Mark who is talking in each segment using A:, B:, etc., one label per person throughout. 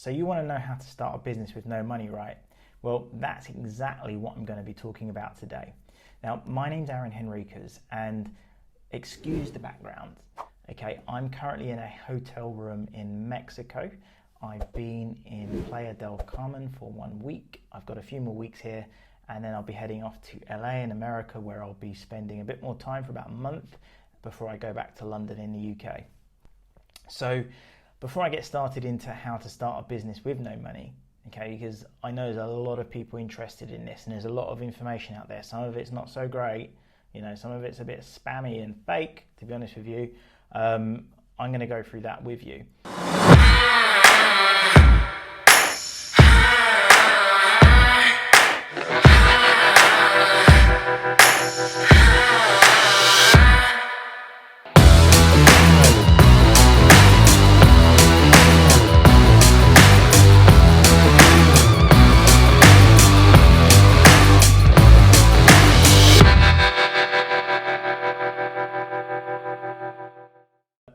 A: So you want to know how to start a business with no money, right? Well, that's exactly what I'm going to be talking about today. Now, my name's Henriques, and excuse the background. Okay, I'm currently in a hotel room in Mexico. I've been in Playa del Carmen for 1 week. I've got a few more weeks here, and then I'll be heading off to LA in America, where I'll be spending a bit more time for about a month before I go back to London in the UK. So before I get started into how to start a business with no money, okay, because I know there's a lot of people interested in this and there's a lot of information out there. Some of it's not so great, some of it's a bit spammy and fake, to be honest with you. I'm going to go through that with you.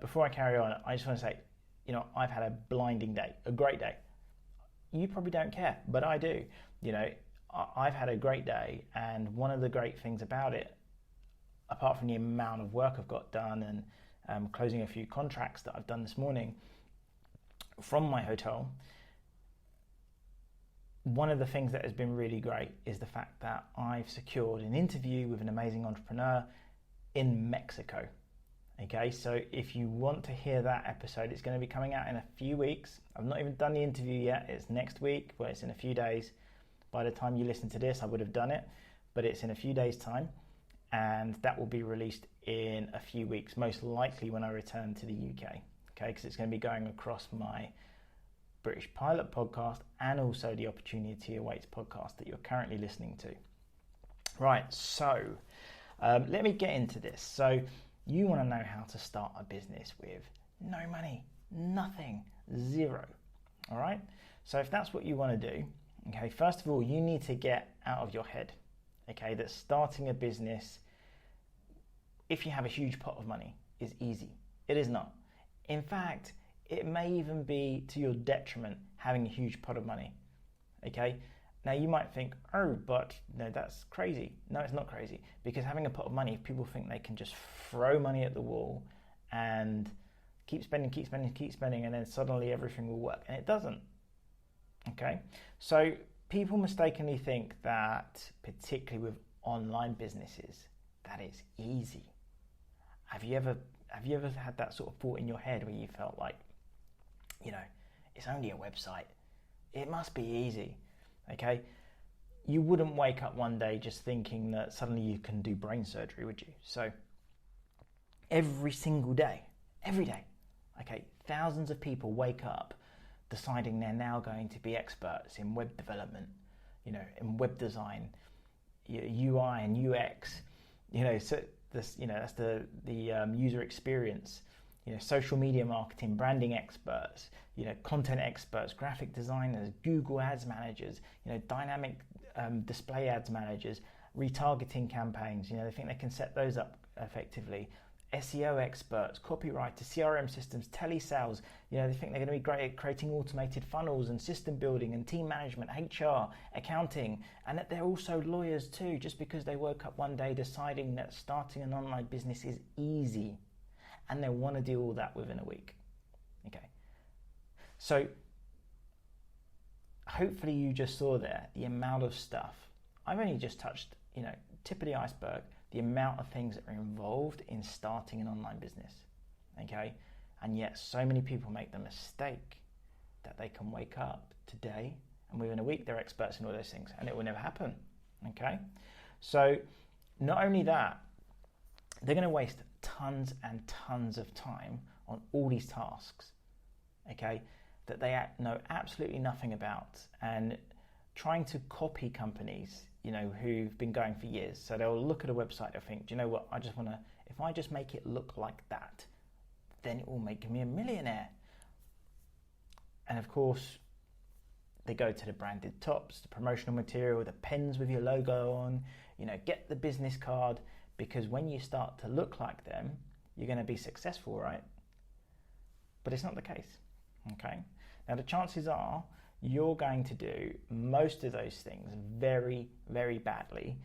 A: Before I carry on, I just want to say, I've had a blinding day, a great day. You probably don't care, but I do. I've had a great day, and one of the great things about it, apart from the amount of work I've got done and closing a few contracts that I've done this morning from my hotel, one of the things that has been really great is the fact that I've secured an interview with an amazing entrepreneur in Mexico. Okay, so if you want to hear that episode, it's going to be coming out in a few weeks. I've not even done the interview yet. It's next week, but it's in a few days. By the time you listen to this, I would have done it, but it's in a few days' time, and that will be released in a few weeks, most likely when I return to the UK, okay, because it's going to be going across my British Pilot podcast and also the Opportunity Awaits podcast that you're currently listening to. Right, so let me get into this. So you want to know how to start a business with no money, nothing, zero. All right. So if that's what you want to do, okay, first of all, you need to get out of your head, okay, that starting a business, if you have a huge pot of money, is easy. It is not. In fact, it may even be to your detriment having a huge pot of money, okay? Now you might think, oh, but no, that's crazy. No, it's not crazy, because having a pot of money, people think they can just throw money at the wall and keep spending, and then suddenly everything will work, and it doesn't. Okay, so people mistakenly think that, particularly with online businesses, that it's easy. Have you ever had that sort of thought in your head where you felt like, it's only a website, it must be easy? Okay, you wouldn't wake up one day just thinking that suddenly you can do brain surgery, would you? So every single day, okay, thousands of people wake up deciding they're now going to be experts in web development, in web design, UI and UX, so this, that's the user experience, social media marketing, branding experts, content experts, graphic designers, Google Ads managers, dynamic display ads managers, retargeting campaigns, they think they can set those up effectively. SEO experts, copywriters, CRM systems, telesales, they think they're going to be great at creating automated funnels and system building and team management, HR, accounting, and that they're also lawyers too, just because they woke up one day deciding that starting an online business is easy, and they want to do all that within a week. Okay, so hopefully you just saw there the amount of stuff. I've only just touched, tip of the iceberg, the amount of things that are involved in starting an online business, okay? And yet so many people make the mistake that they can wake up today and within a week they're experts in all those things, and it will never happen, okay? So not only that, they're going to waste tons and tons of time on all these tasks, okay, that they know absolutely nothing about, and trying to copy companies, who've been going for years. So they'll look at a website and think, do you know what, if I just make it look like that, then it will make me a millionaire. And of course, they go to the branded tops, the promotional material, the pens with your logo on, get the business card, because when you start to look like them, you're going to be successful, right? But it's not the case, okay? Now the chances are you're going to do most of those things very, very badly,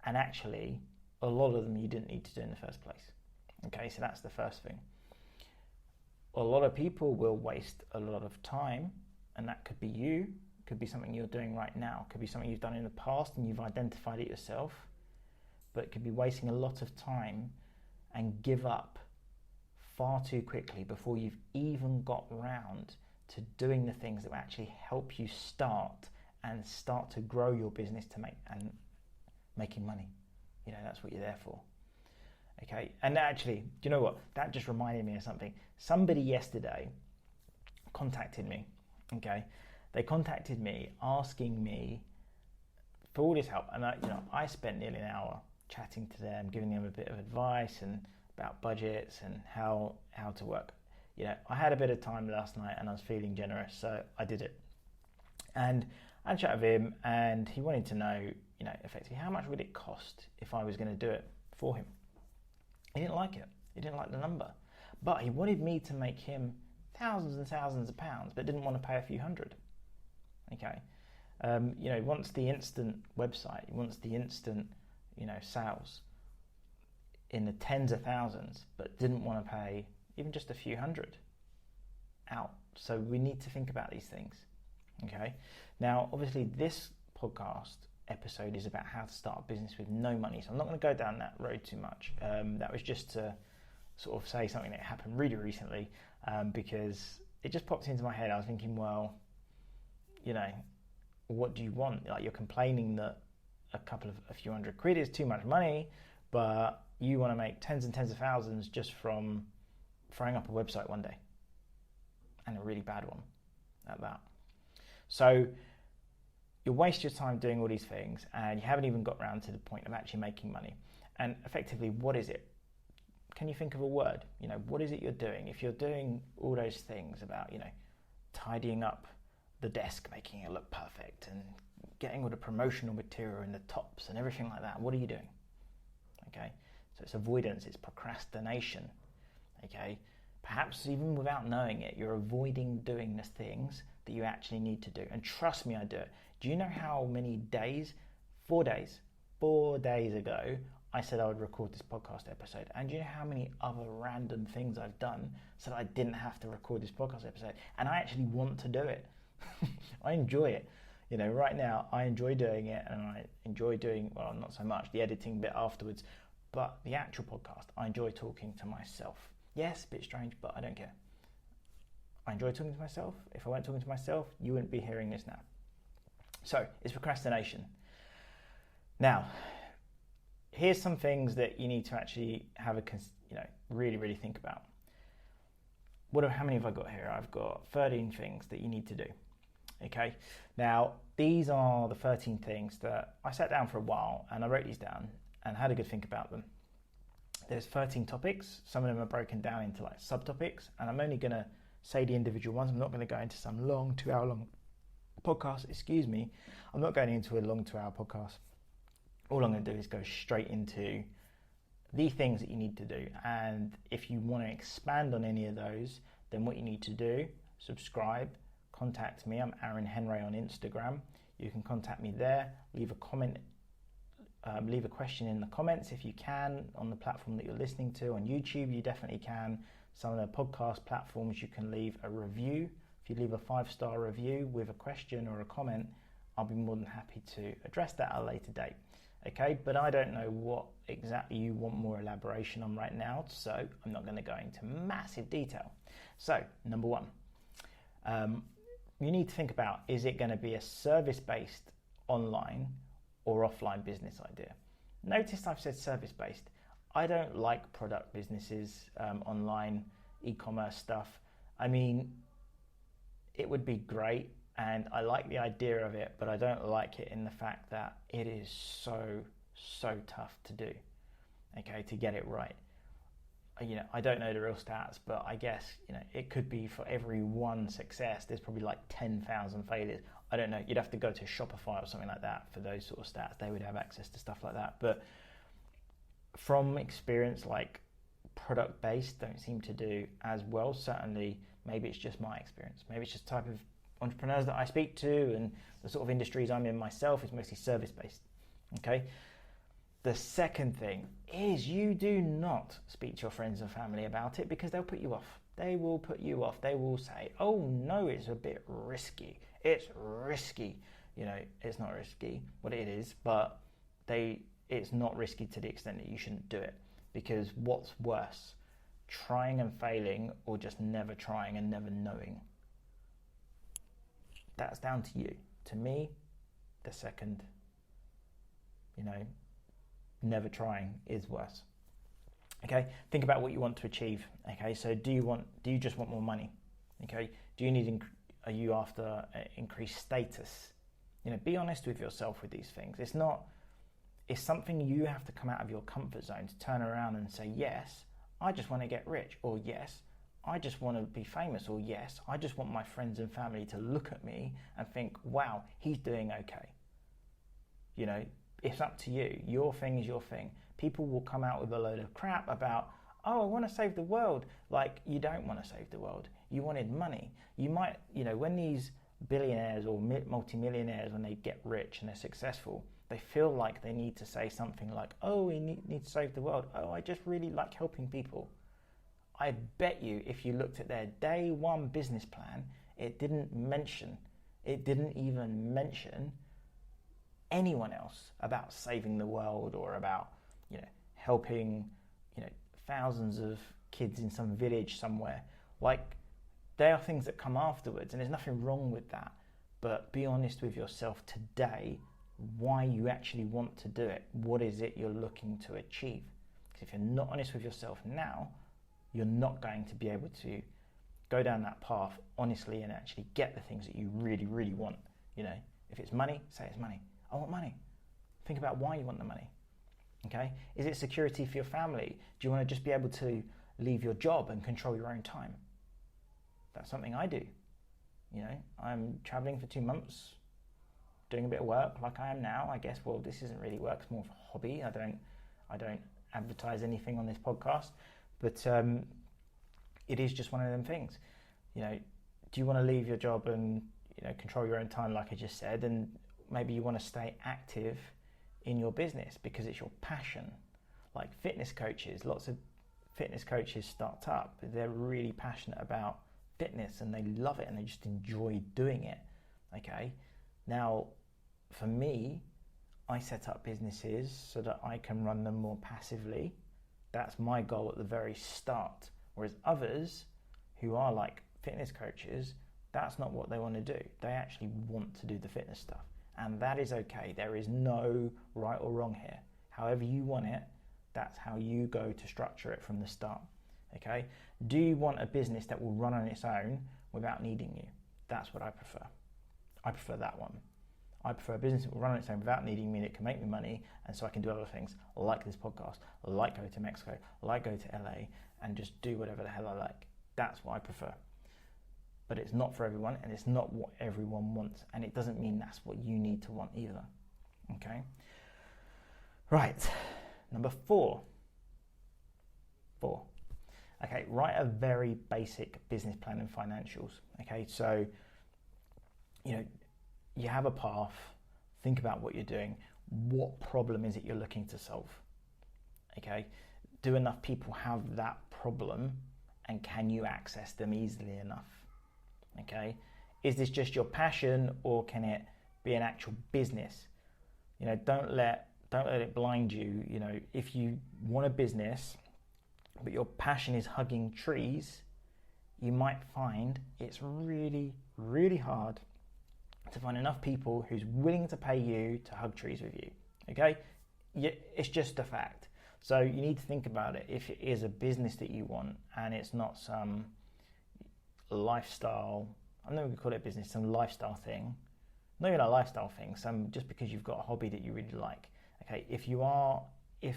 A: and actually a lot of them you didn't need to do in the first place. Okay, so that's the first thing. A lot of people will waste a lot of time, and that could be you, could be something you're doing right now, could be something you've done in the past and you've identified it yourself, but it could be wasting a lot of time and give up far too quickly before you've even got round to doing the things that will actually help you start to grow your business to making money. You know, that's what you're there for. Okay, and actually, do you know what? That just reminded me of something. Somebody yesterday contacted me. Okay, they contacted me asking me for all this help, and I spent nearly an hour chatting to them, giving them a bit of advice and about budgets and how to work. You know, I had a bit of time last night and I was feeling generous, so I did it. And I chatted with him, and he wanted to know, you know, effectively how much would it cost if I was going to do it for him. He didn't like it. He didn't like the number, but he wanted me to make him thousands and thousands of pounds, but didn't want to pay a few hundred. Okay, you know, he wants the instant website. He wants the instant, you know, sales in the tens of thousands, but didn't want to pay even just a few hundred out. So we need to think about these things. Okay. Now, obviously, this podcast episode is about how to start a business with no money. So I'm not going to go down that road too much. That was just to sort of say something that happened really recently, because it just popped into my head. I was thinking, well, you know, what do you want? Like, you're complaining that a few hundred quid is too much money, but you want to make tens and tens of thousands just from throwing up a website one day, and a really bad one at that. So you'll waste your time doing all these things, and you haven't even got around to the point of actually making money. And effectively, what is it? Can you think of a word? You know, what is it you're doing? If you're doing all those things about, you know, tidying up the desk, making it look perfect, and getting all the promotional material in the tops and everything like that, what are you doing? Okay, so it's avoidance, it's procrastination. Okay, perhaps even without knowing it, you're avoiding doing the things that you actually need to do. And trust me, I do it. Do you know how many days? 4 days. 4 days ago, I said I would record this podcast episode. And do you know how many other random things I've done so that I didn't have to record this podcast episode? And I actually want to do it. I enjoy it. You know, right now, I enjoy doing it, and I enjoy doing, well, not so much, the editing bit afterwards, but the actual podcast, I enjoy talking to myself. Yes, a bit strange, but I don't care. I enjoy talking to myself. If I weren't talking to myself, you wouldn't be hearing this now. So it's procrastination. Now, here's some things that you need to actually have really, really think about. How many have I got here? I've got 13 things that you need to do. Okay. Now, these are the 13 things that I sat down for a while and I wrote these down and had a good think about them. There's 13 topics. Some of them are broken down into like subtopics, and I'm only going to say the individual ones. I'm not going to go into some long 2-hour long podcast. I'm not going into a long 2-hour podcast. All I'm going to do is go straight into the things that you need to do. And if you want to expand on any of those, then what you need to do, subscribe, contact me. I'm Aaron Henry on Instagram. You can contact me there. Leave a comment. Leave a question in the comments if you can on the platform that you're listening to. On YouTube, you definitely can. Some of the podcast platforms, you can leave a review. If you leave a 5-star review with a question or a comment, I'll be more than happy to address that at a later date. Okay, but I don't know what exactly you want more elaboration on right now, so I'm not going to go into massive detail. So, number one, you need to think about, is it going to be a service-based online or offline business idea? Notice I've said service-based. I don't like product businesses, online e-commerce stuff. I mean, it would be great, and I like the idea of it, but I don't like it in the fact that it is so tough to do, okay, to get it right. You know, I don't know the real stats, but I guess, you know, it could be for every one success, there's probably like 10,000 failures. I don't know, you'd have to go to Shopify or something like that for those sort of stats. They would have access to stuff like that. But from experience, like product-based don't seem to do as well. Certainly Maybe it's just my experience. Maybe it's just the type of entrepreneurs that I speak to, and the sort of industries I'm in myself is mostly service-based. Okay. The second thing is, you do not speak to your friends and family about it, because they'll put you off. They will put you off. They will say, oh no, it's a bit risky. It's risky. You know, it's not risky, what it is, but it's not risky to the extent that you shouldn't do it. Because what's worse, trying and failing, or just never trying and never knowing? That's down to you. To me, the second, never trying is worse. Okay, think about what you want to achieve. Okay, so do you just want more money? Okay, are you after increased status? Be honest with yourself with these things. It's something you have to come out of your comfort zone to turn around and say, yes, I just want to get rich, or yes, I just want to be famous, or yes, I just want my friends and family to look at me and think, wow, he's doing okay. It's up to you. Your thing is your thing. People will come out with a load of crap about, oh, I want to save the world. Like, you don't want to save the world. You wanted money. You might, when these billionaires or multimillionaires, when they get rich and they're successful, they feel like they need to say something like, oh, we need to save the world. Oh, I just really like helping people. I bet you if you looked at their day one business plan, it didn't even mention anyone else about saving the world, or about helping thousands of kids in some village somewhere. Like, they are things that come afterwards, and there's nothing wrong with that. But be honest with yourself today, why you actually want to do it. What is it you're looking to achieve? Because if you're not honest with yourself now, you're not going to be able to go down that path honestly and actually get the things that you really, really want. If it's money, say it's money. I want money. Think about why you want the money. Okay? Is it security for your family? Do you want to just be able to leave your job and control your own time? That's something I do. I'm traveling for 2 months, doing a bit of work like I am now. I guess, well, this isn't really work, it's more of a hobby. I don't advertise anything on this podcast, but it is just one of them things. Do you want to leave your job and control your own time, like I just said, and maybe you want to stay active in your business because it's your passion? Like fitness coaches, lots of fitness coaches start up, they're really passionate about fitness and they love it and they just enjoy doing it. Okay, now for me, I set up businesses so that I can run them more passively. That's my goal at the very start. Whereas others who are like fitness coaches, that's not what they want to do. They actually want to do the fitness stuff. And that is okay. There is no right or wrong here. However you want it, that's how you go to structure it from the start. Okay? Do you want a business that will run on its own without needing you? That's what I prefer. I prefer that one. I prefer a business that will run on its own without needing me, and it can make me money, and so I can do other things like this podcast, like go to Mexico, like go to LA, and just do whatever the hell I like. That's what I prefer. But it's not for everyone, and it's not what everyone wants, and it doesn't mean that's what you need to want either. Okay? Right. Number 4. Okay, write a very basic business plan and financials. Okay, so, you have a path, think about what you're doing. What problem is it you're looking to solve? Okay, do enough people have that problem, and can you access them easily enough? Okay, is this just your passion, or can it be an actual business? Don't let it blind you. If you want a business, but your passion is hugging trees, you might find it's really, really hard to find enough people who's willing to pay you to hug trees with you. Okay, it's just a fact. So you need to think about it. If it is a business that you want, and it's not some lifestyle, I'm not going to call it business, some lifestyle thing, not even a lifestyle thing, just because you've got a hobby that you really like. Okay, if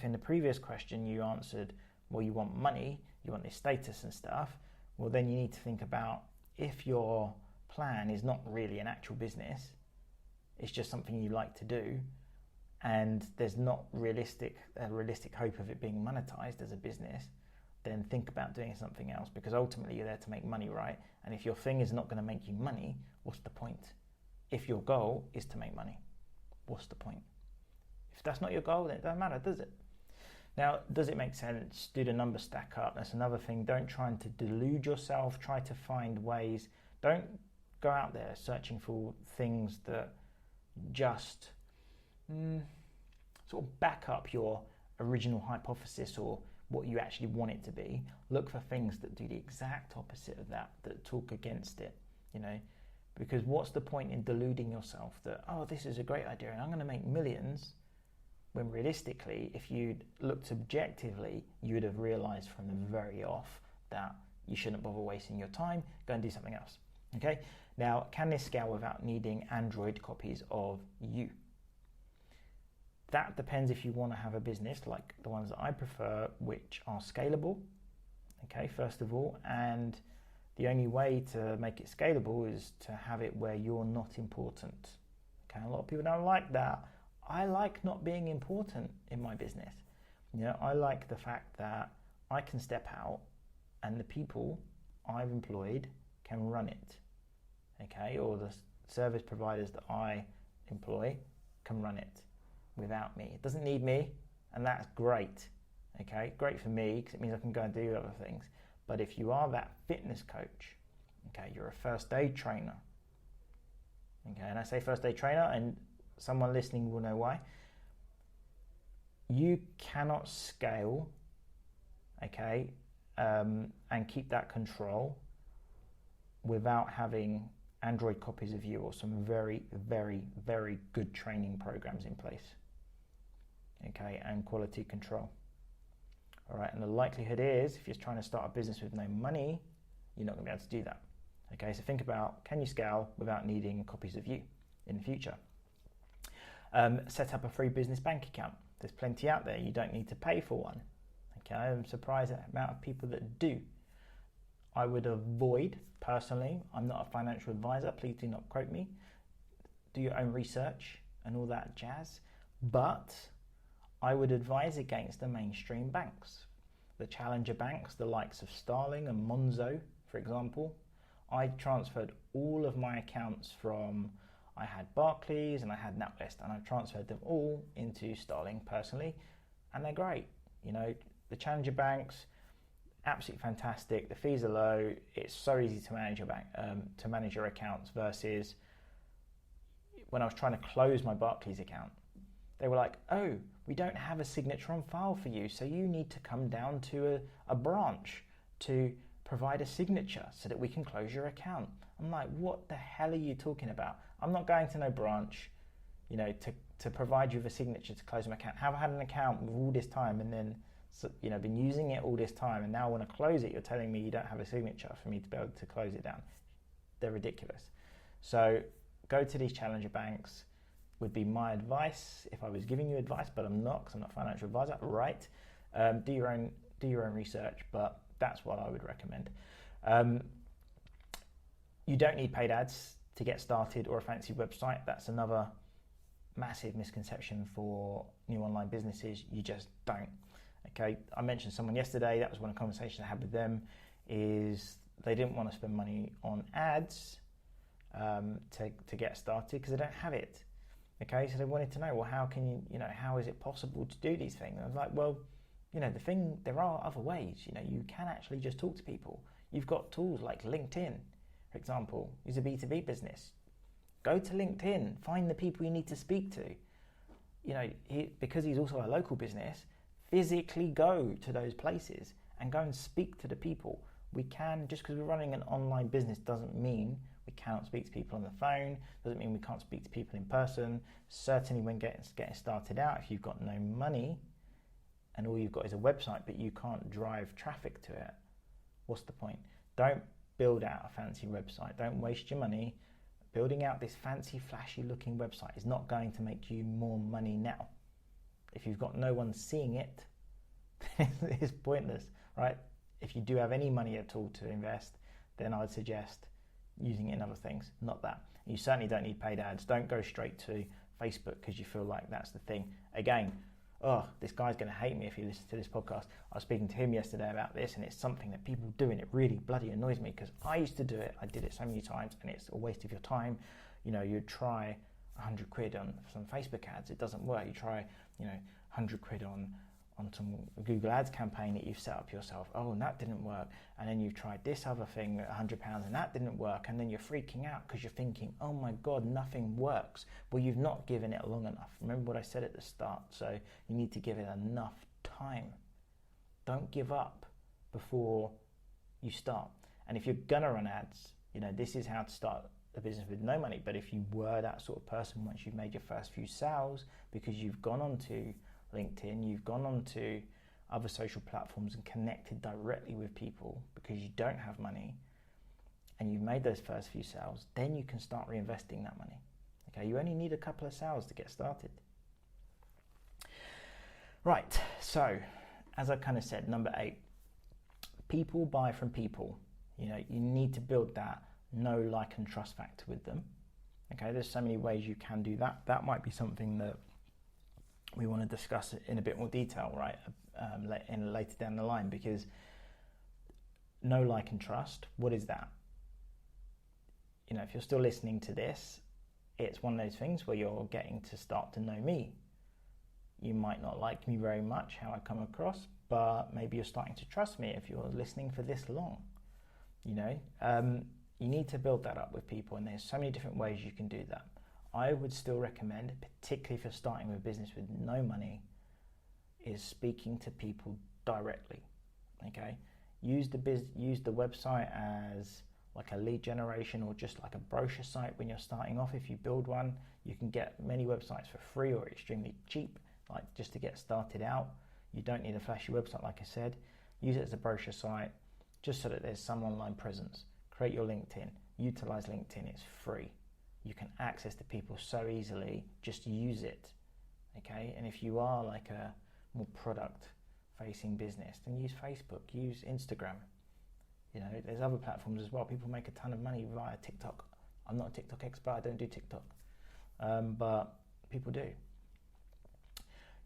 A: in the previous question you answered, well, you want money, you want this status and stuff, well, then you need to think about, if your plan is not really an actual business, it's just something you like to do, and there's not a realistic hope of it being monetized as a business, then think about doing something else, because ultimately you're there to make money, right? And if your thing is not going to make you money, what's the point? If your goal is to make money, what's the point? If that's not your goal, then it doesn't matter, does it? Now, does it make sense? Do the numbers stack up? That's another thing. Don't try to delude yourself. Try to find ways. Don't go out there searching for things that just sort of back up your original hypothesis or what you actually want it to be. Look for things that do the exact opposite of that, that talk against it, because what's the point in deluding yourself that, oh, this is a great idea and I'm going to make millions, when realistically, if you'd looked objectively, you would have realized from the very off that you shouldn't bother wasting your time, go and do something else. Okay, now, can this scale without needing Android copies of you? That depends if you want to have a business like the ones that I prefer, which are scalable, okay, first of all, and the only way to make it scalable is to have it where you're not important. Okay, a lot of people don't like that. I like not being important in my business. I like the fact that I can step out and the people I've employed can run it, okay, or the service providers that I employ can run it without me. It doesn't need me, and that's great, okay, great for me because it means I can go and do other things. But if you are that fitness coach, okay, you're a first aid trainer, okay, and I say first aid trainer, and someone listening will know why. You cannot scale, okay, and keep that control without having Android copies of you or some very, very, very good training programs in place, okay, and quality control. All right, and the likelihood is, if you're trying to start a business with no money, you're not going to be able to do that. Okay, so think about, can you scale without needing copies of you in the future? Set up a free business bank account. There's plenty out there. You don't need to pay for one. Okay, I'm surprised at the amount of people that do. I would avoid, personally, I'm not a financial advisor, please do not quote me. Do your own research and all that jazz. But I would advise against the mainstream banks. The challenger banks, the likes of Starling and Monzo, for example. I transferred all of my accounts from, I had Barclays and I had NatWest, and I transferred them all into Starling personally, and they're great. The challenger banks, absolutely fantastic. The fees are low. It's so easy to manage your bank, to manage your accounts, versus when I was trying to close my Barclays account, they were like, oh, we don't have a signature on file for you, so you need to come down to a branch to provide a signature so that we can close your account. I'm like, what the hell are you talking about? I'm not going to no branch, to provide you with a signature to close my account. Have I had an account with all this time and then, been using it all this time, and now I want to close it, you're telling me you don't have a signature for me to be able to close it down? They're ridiculous. So go to these challenger banks would be my advice if I was giving you advice, but I'm not, because I'm not a financial advisor, right? Do your own research, but that's what I would recommend. You don't need paid ads to get started or a fancy website. That's another massive misconception for new online businesses. You just don't. Okay, I mentioned someone yesterday, that was one of the conversations I had with them, is they didn't want to spend money on ads to get started because they don't have it. Okay, so they wanted to know, well, how can you, how is it possible to do these things? And I was like, well, there are other ways. You can actually just talk to people. You've got tools like LinkedIn, for example, is a B2B business. Go to LinkedIn, find the people you need to speak to. Because he's also a local business, physically go to those places and go and speak to the people. We can, just because we're running an online business doesn't mean we cannot speak to people on the phone, doesn't mean we can't speak to people in person. Certainly when getting started out, if you've got no money and all you've got is a website but you can't drive traffic to it, what's the point? Don't build out a fancy website. Don't waste your money. Building out this fancy, flashy looking website is not going to make you more money now. If you've got no one seeing it, it's pointless, right? If you do have any money at all to invest, then I would suggest using it in other things, not that. You certainly don't need paid ads. Don't go straight to Facebook because you feel like that's the thing. Again, oh, this guy's going to hate me if he listens to this podcast. I was speaking to him yesterday about this, and it's something that people do, and it really bloody annoys me because I used to do it. I did it so many times, and it's a waste of your time. You know, you'd try 100 quid on some Facebook ads, it doesn't work. You try, 100 quid on some Google Ads campaign that you've set up yourself. Oh, and that didn't work. And then you've tried this other thing at £100 and that didn't work. And then you're freaking out because you're thinking, oh my God, nothing works. Well, you've not given it long enough. Remember what I said at the start. So you need to give it enough time. Don't give up before you start. And if you're gonna run ads, this is how to start a business with no money. But if you were that sort of person, once you've made your first few sales, because you've gone on to LinkedIn, you've gone on to other social platforms and connected directly with people because you don't have money, and you've made those first few sales, then you can start reinvesting that money. Okay, you only need a couple of sales to get started. Right, so as I kind of said, number 8, people buy from people. You need to build that know, like, and trust factor with them. Okay, there's so many ways you can do that. That might be something that we want to discuss in a bit more detail, right, later down the line, because know, like, and trust, what is that? If you're still listening to this, it's one of those things where you're getting to start to know me. You might not like me very much, how I come across, but maybe you're starting to trust me if you're listening for this long. You need to build that up with people, and there's so many different ways you can do that. I would still recommend, particularly for starting with a business with no money, is speaking to people directly. Okay, use the website as like a lead generation or just like a brochure site when you're starting off. If you build one, you can get many websites for free or extremely cheap, like just to get started out. You don't need a flashy website, like I said. Use it as a brochure site, just so that there's some online presence. Create your LinkedIn. Utilize LinkedIn. It's free. You can access the people so easily. Just use it. Okay, and if you are like a more product-facing business, then use Facebook. Use Instagram. There's other platforms as well. People make a ton of money via TikTok. I'm not a TikTok expert. I don't do TikTok, but people do.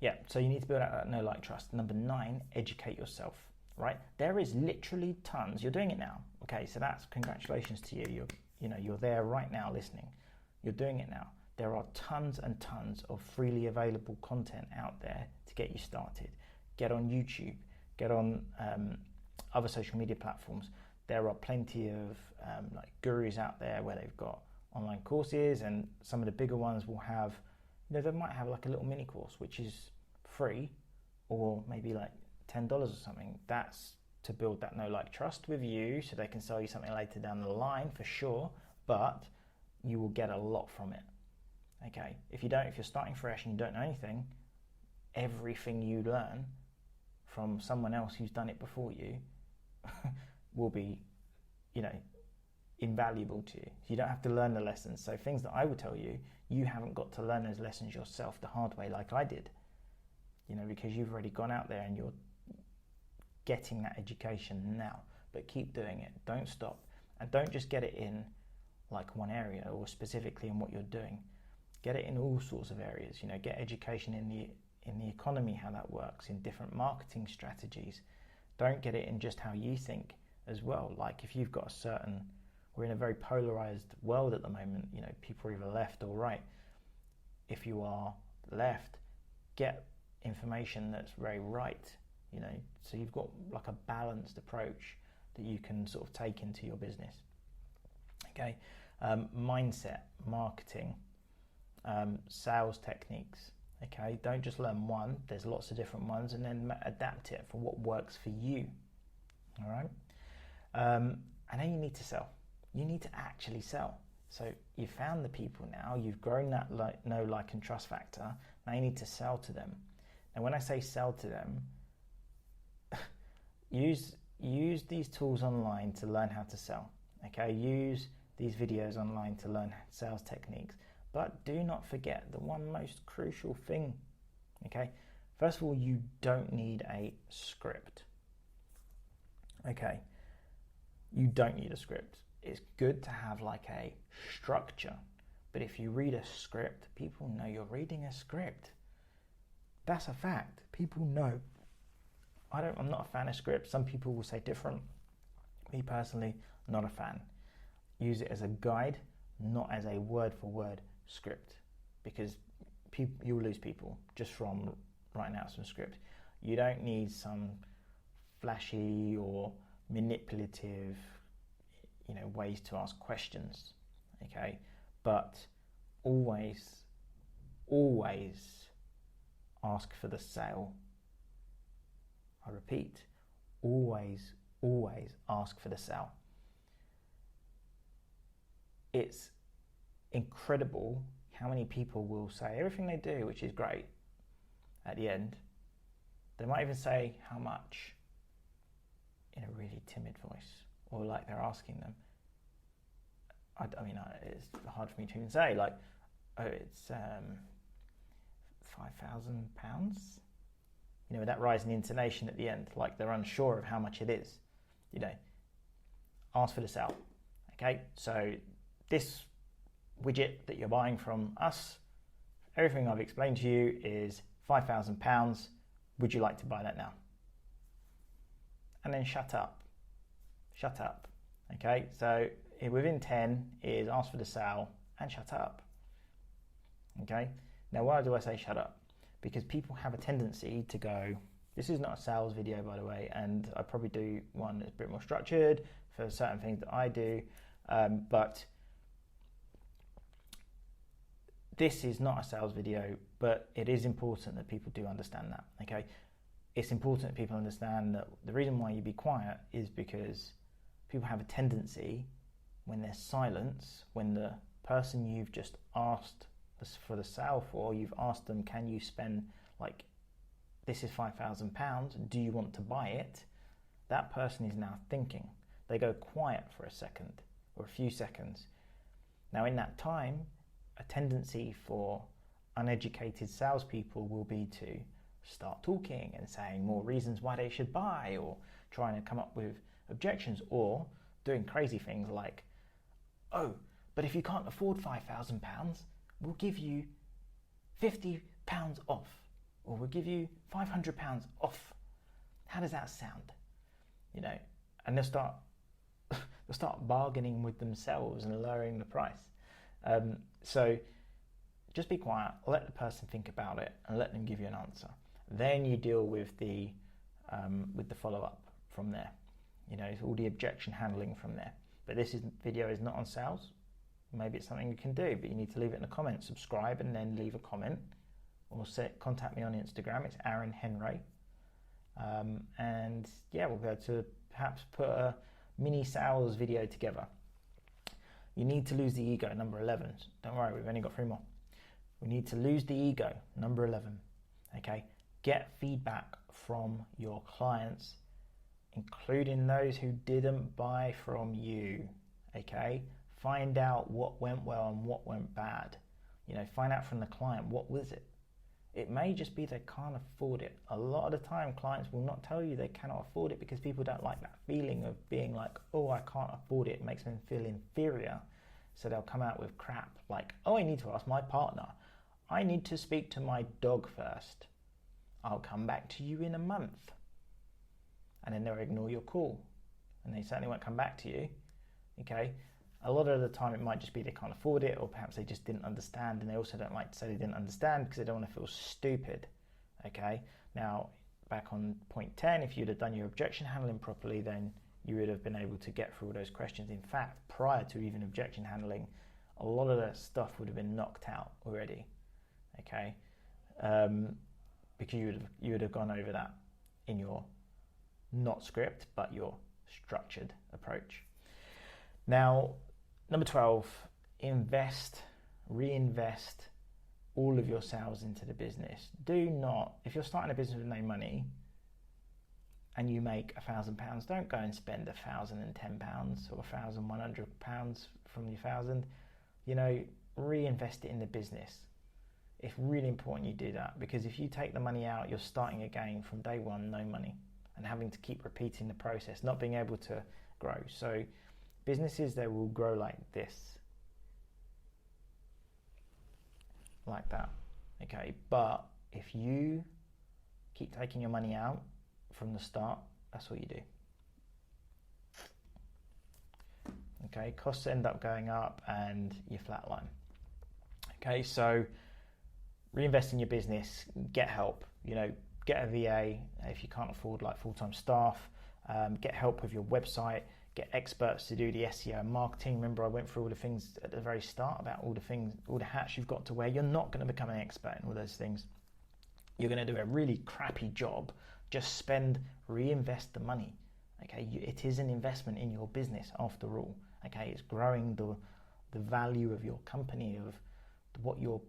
A: Yeah, so you need to build out that know, like, trust. Number 9, educate yourself. Right, there is literally tons. You're doing it now. Okay, so that's congratulations to you. You're there right now listening. You're doing it now. There are tons and tons of freely available content out there to get you started. Get on YouTube. Get on other social media platforms. There are plenty of like gurus out there where they've got online courses, and some of the bigger ones will have, they might have like a little mini course which is free, or maybe like $10 or something. That's to build that know, like, trust with you, so they can sell you something later down the line for sure, but you will get a lot from it. Okay, if you're starting fresh and you don't know anything, everything you learn from someone else who's done it before you will be, invaluable to you. You don't have to learn the lessons. So things that I would tell you, you haven't got to learn those lessons yourself the hard way like I did, because you've already gone out there and you're getting that education now. But keep doing it. Don't stop. And don't just get it in like one area or specifically in what you're doing. Get it in all sorts of areas. Get education in the economy, how that works, in different marketing strategies. Don't get it in just how you think as well. Like if you've got we're in a very polarized world at the moment. People are either left or right. If you are left, get information that's very right. So you've got like a balanced approach that you can sort of take into your business. Okay, mindset, marketing, sales techniques. Okay, don't just learn one. There's lots of different ones, and then adapt it for what works for you. All right, and then you need to sell. You need to actually sell. So you've found the people now. You've grown that know, like, and trust factor. Now you need to sell to them. And when I say sell to them, use these tools online to learn how to sell. Okay, use these videos online to learn sales techniques. But do not forget the one most crucial thing. Okay, first of all, you don't need a script. Okay, you don't need a script. It's good to have like a structure, but if you read a script, people know you're reading a script. That's a fact. People know. I'm not a fan of scripts. Some people will say different. Me personally, not a fan. Use it as a guide, not as a word-for-word script, because you'll lose people just from writing out some script. You don't need some flashy or manipulative, ways to ask questions, okay? But always ask for the sale. I repeat, always ask for the sale. It's incredible how many people will say everything they do, which is great. At the end, they might even say how much in a really timid voice, or like they're asking them. It's hard for me to even say, like, oh, it's £5,000. With that rising intonation at the end, like they're unsure of how much it is. Ask for the sale. Okay, so this widget that you're buying from us, everything I've explained to you is £5,000. Would you like to buy that now? And then shut up. Okay, so within 10 is ask for the sale and shut up. Okay, now why do I say shut up? Because people have a tendency to go, this is not a sales video, by the way, and I probably do one that's a bit more structured for certain things that I do, but this is not a sales video, but it is important that people do understand that, okay? It's important that people understand that the reason why you be quiet is because people have a tendency, when there's silence, when the person you've just asked for the sale for, you've asked them, can you spend, like, this is £5,000, do you want to buy it? That person is now thinking. They go quiet for a second or a few seconds. Now in that time, a tendency for uneducated salespeople will be to start talking and saying more reasons why they should buy, or trying to come up with objections, or doing crazy things like, oh, but if you can't afford £5,000, we'll give you £50 off, or we'll give you £500 off. How does that sound? And they'll start bargaining with themselves and lowering the price. So just be quiet, let the person think about it, and let them give you an answer. Then you deal with the follow-up from there. All the objection handling from there. But this video is not on sales. Maybe it's something you can do, but you need to leave it in the comments. Subscribe and then leave a comment, or contact me on Instagram. It's Aaron Henriques. And yeah, we'll be able to perhaps put a mini sales video together. You need to lose the ego, number 11. Don't worry, we've only got 3 more. We need to lose the ego, number 11. Okay, get feedback from your clients, including those who didn't buy from you. Okay, find out what went well and what went bad. Find out from the client, what was it? It may just be they can't afford it. A lot of the time, clients will not tell you they cannot afford it because people don't like that feeling of being like, oh, I can't afford it. It makes them feel inferior. So they'll come out with crap like, oh, I need to ask my partner. I need to speak to my dog first. I'll come back to you in a month. And then they'll ignore your call. And they certainly won't come back to you. Okay? A lot of the time it might just be they can't afford it, or perhaps they just didn't understand, and they also don't like to say they didn't understand because they don't want to feel stupid. Okay? Now, back on point 10, if you'd have done your objection handling properly, then you would have been able to get through all those questions. In fact, prior to even objection handling, a lot of that stuff would have been knocked out already. Okay? Because you would have gone over that in your not script, but your structured approach. Now, number 12, reinvest all of your sales into the business. Do not, if you're starting a business with no money and you make £1,000, don't go and spend £1,010 or £1,100 from your 1,000. Reinvest it in the business. It's really important you do that, because if you take the money out, you're starting again from day one, no money, and having to keep repeating the process, not being able to grow. So businesses, they will grow like this, like that. Okay, but if you keep taking your money out from the start, that's what you do. Okay, costs end up going up and you flatline. Okay, so reinvest in your business, get help, get a VA if you can't afford like full-time staff, get help with your website, get experts to do the SEO and marketing. Remember, I went through all the things at the very start about all the hats you've got to wear. You're not going to become an expert in all those things. You're going to do a really crappy job. Just reinvest the money. Okay, it is an investment in your business after all. Okay, it's growing the value of your company, of what you're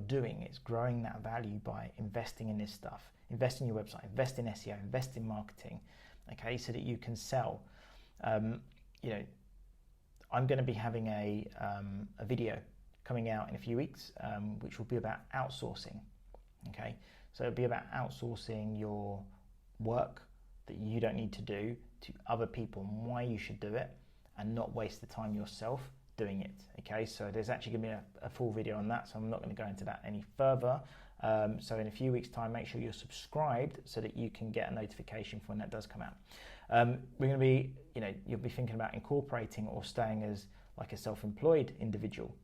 A: doing. It's growing that value by investing in this stuff. Invest in your website, invest in SEO, invest in marketing. Okay, so that you can sell. I'm going to be having a video coming out in a few weeks, which will be about outsourcing. Okay, so it'll be about outsourcing your work that you don't need to do to other people, and why you should do it and not waste the time yourself doing it. Okay, so there's actually going to be a full video on that, so I'm not going to go into that any further. So in a few weeks' time, make sure you're subscribed so that you can get a notification for when that does come out. We're going to be, you'll be thinking about incorporating or staying as like a self-employed individual.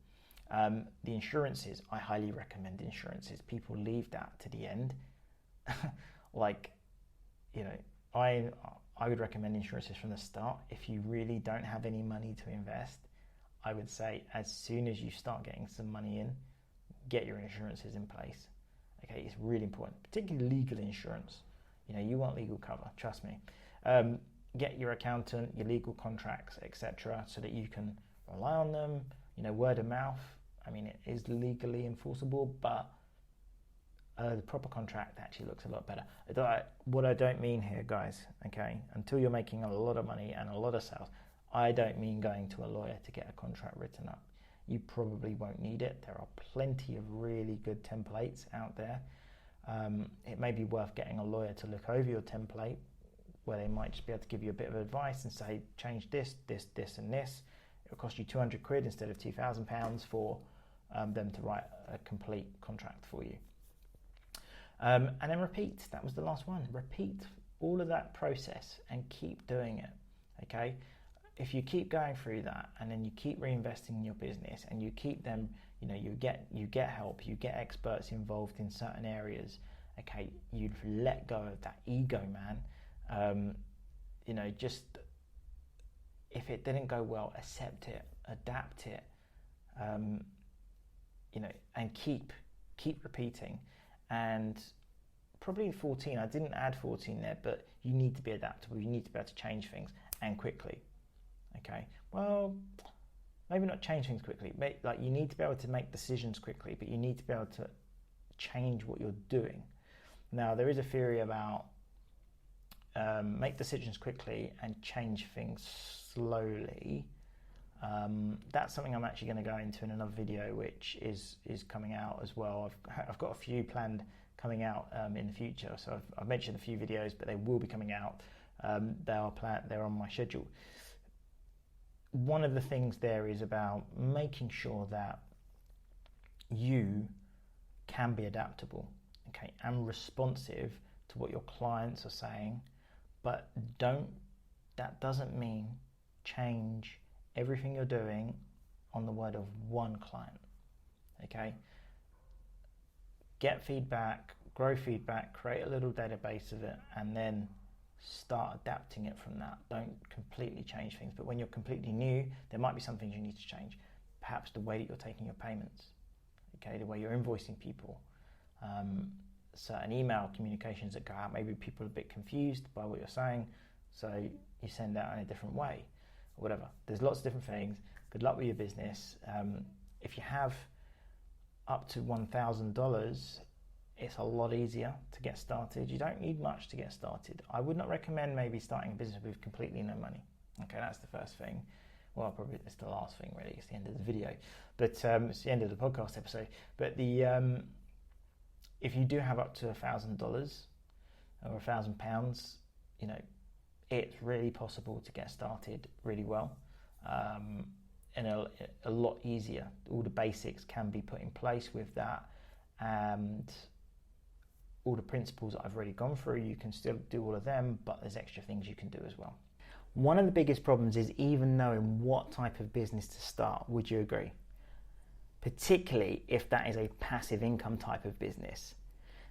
A: The insurances, I highly recommend insurances. People leave that to the end. I would recommend insurances from the start. If you really don't have any money to invest, I would say as soon as you start getting some money in, get your insurances in place. Okay, it's really important, particularly legal insurance. You want legal cover, trust me. Get your accountant, your legal contracts, etc., so that you can rely on them. Word of mouth. I mean, it is legally enforceable, but the proper contract actually looks a lot better. What I don't mean here, guys, okay, until you're making a lot of money and a lot of sales, I don't mean going to a lawyer to get a contract written up. You probably won't need it. There are plenty of really good templates out there. It may be worth getting a lawyer to look over your template, where they might just be able to give you a bit of advice and say, change this, this, this, and this. It'll cost you 200 quid instead of £2,000 for them to write a complete contract for you. And then repeat. That was the last one. Repeat all of that process and keep doing it. Okay. If you keep going through that and then you keep reinvesting in your business and you keep them, you get help, you get experts involved in certain areas. Okay, you'd let go of that ego, man. Just if it didn't go well, accept it, adapt it, and keep repeating. And probably 14, I didn't add 14 there, but you need to be adaptable. You need to be able to change things and quickly. Okay, well, maybe not change things quickly. You need to be able to make decisions quickly, but you need to be able to change what you're doing. Now, there is a theory about make decisions quickly and change things slowly. That's something I'm actually going to go into in another video, which is coming out as well. I've got a few planned coming out in the future. So I've mentioned a few videos, but they will be coming out. They're on my schedule. One of the things there is about making sure that you can be adaptable, okay, and responsive to what your clients are saying, but that doesn't mean change everything you're doing on the word of one client. Okay, get feedback, grow feedback, create a little database of it, and then start adapting it from that. Don't completely change things, but when you're completely new, there might be some things you need to change. Perhaps the way that you're taking your payments, okay, the way you're invoicing people, certain email communications that go out, maybe people are a bit confused by what you're saying, so you send out in a different way, or whatever. There's lots of different things. Good luck with your business. If you have up to $1,000, it's a lot easier to get started. You don't need much to get started. I would not recommend maybe starting a business with completely no money. Okay, that's the first thing. Well, probably it's the last thing really. It's the end of the video, but it's the end of the podcast episode. But if you do have up to $1,000 or £1,000, it's really possible to get started really well, and a lot easier. All the basics can be put in place with that, and all the principles that I've already gone through. You can still do all of them, but there's extra things you can do as well. One of the biggest problems is even knowing what type of business to start. Would you agree? Particularly if that is a passive income type of business.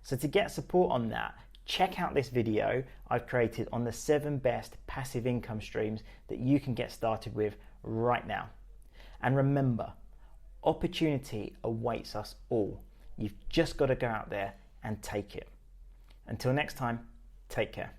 A: So to get support on that, check out this video I've created on the 7 best passive income streams that you can get started with right now. And remember, opportunity awaits us all. You've just got to go out there and take it. Until next time, take care.